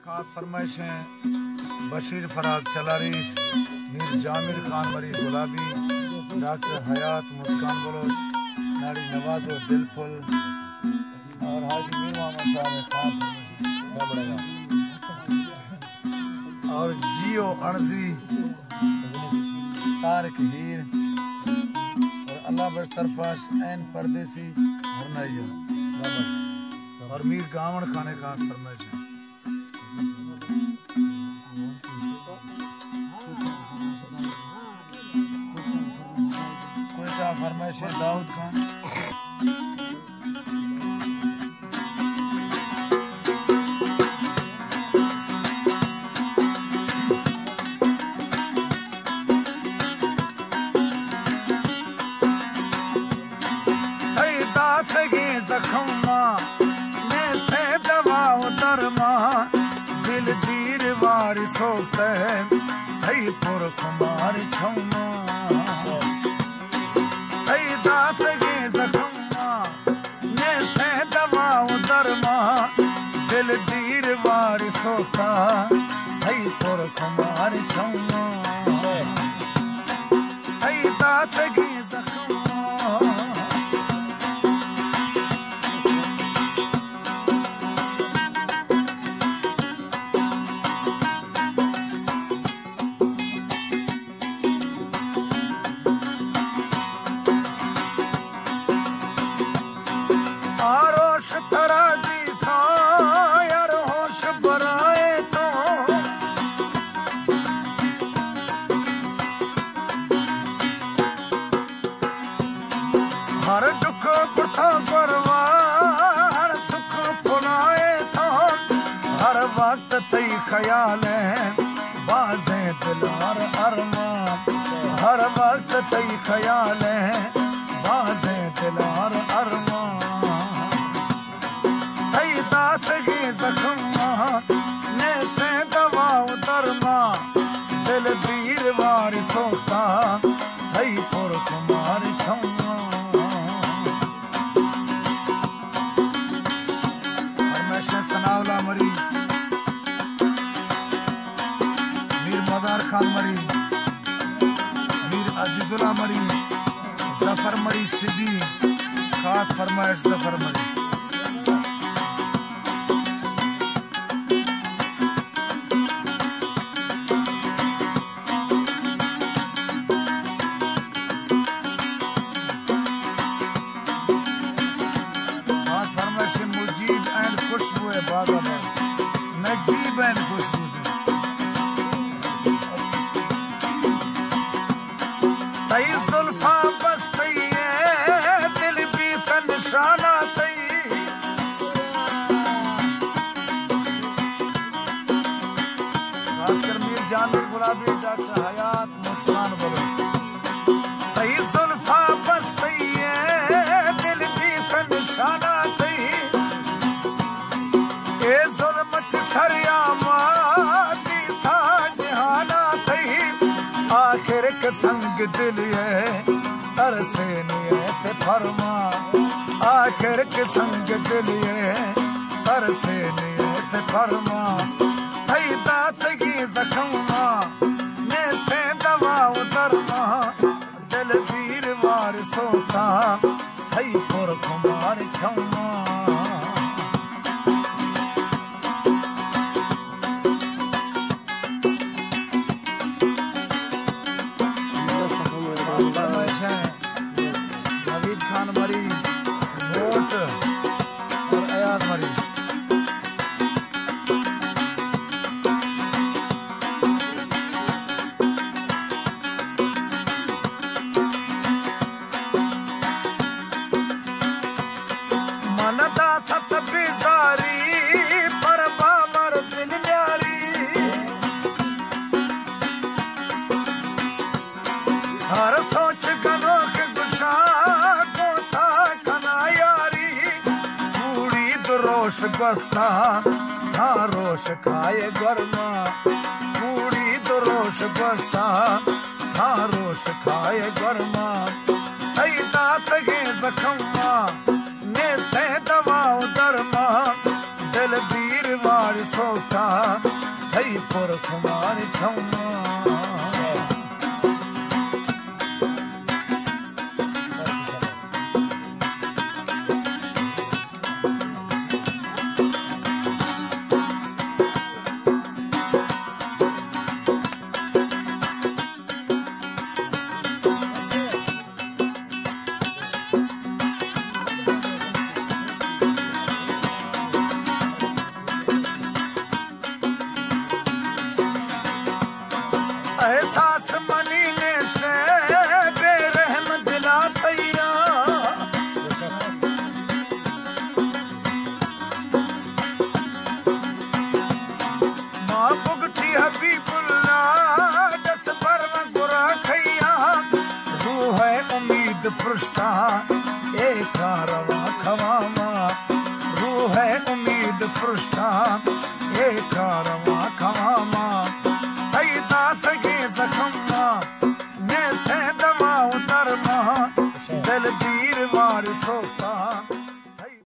खास फरमाइशें बशीर फराज चलारीस, मीर जामिर खान मरी गुलाबी, डॉक्टर हयात मुस्कान बलोच, नाड़ी नवाजो दिलफुल और हाजी मीर मोहम्मद साहब खास और जियो अणजी तारक हीर और अल्लाह बख्श तरफाश एन परदेसी हरनाइयो और मीर गावण खाने खास फरमाइश है। कोयटा फरमाइश है दाऊद खान। दिल दीर वार सोते थई पुर कुमार छौमा थई दात गे जखमा नेस्ते दवा दरमा दिल दीर वार सोता थई पुर कुमार छौमा थई दात गे हर दुख बुथा करवा हर सुख फुलाए तो हर वक्त तई ख्याल है बाज़े दिलार अरमान हर वक्त तई ख्याल है बाज़े दिलार अरमान तई दात गे जख्मा नेस्ते दवा दरमा दिल दीर वार सोता तई पुर कुमार छौमा सनाउल्लाह मरी मीर मजार खान मरी मीर अजीजुल्लाह मरी जफर मरी सिद्दी खास फरमाइश जफर मरी नजीब एंड खुशबू तई सुल्फा बस तई दिल भी निशाना तई खासकर मीर जामिर गुलाबी डॉक्टर हयात मुस्कान बलोच तई सुल्फा बस तई दिल भी निशाना तई आखिर के संग दिल है तरसे नियत फरमा आखिर के संग दिल है तरसे नियत फरमा थई दात गी जख्मा नेस्ते दवा दरमा दिल दीर वार सोता थई पुर कुमार छौमा खान मरी वोट और अयाज मरी मनदा थत बिजारी पर बाबर दिल न्यारी हर सोच गनो के गुशा रोश गस्ता था रोश खाए गरमा पूरी तो रोश गस्ता था रोश खाए गरमा थई दात गे जख्मा नेस्ते दवा दरमा दिल दीर वार सो सोता थई पुर कुमार छौमा एहसास मनीने से बेरहम दिला तैया मां बुगठी हबीबुल्ला दस पर गुरा खैया रूह है उम्मीद पुरस्ता एक रवा खवामा रूह है उम्मीद पुरस्ता एक रवा खवामा दवा उतरमा दिल दीर वार सोता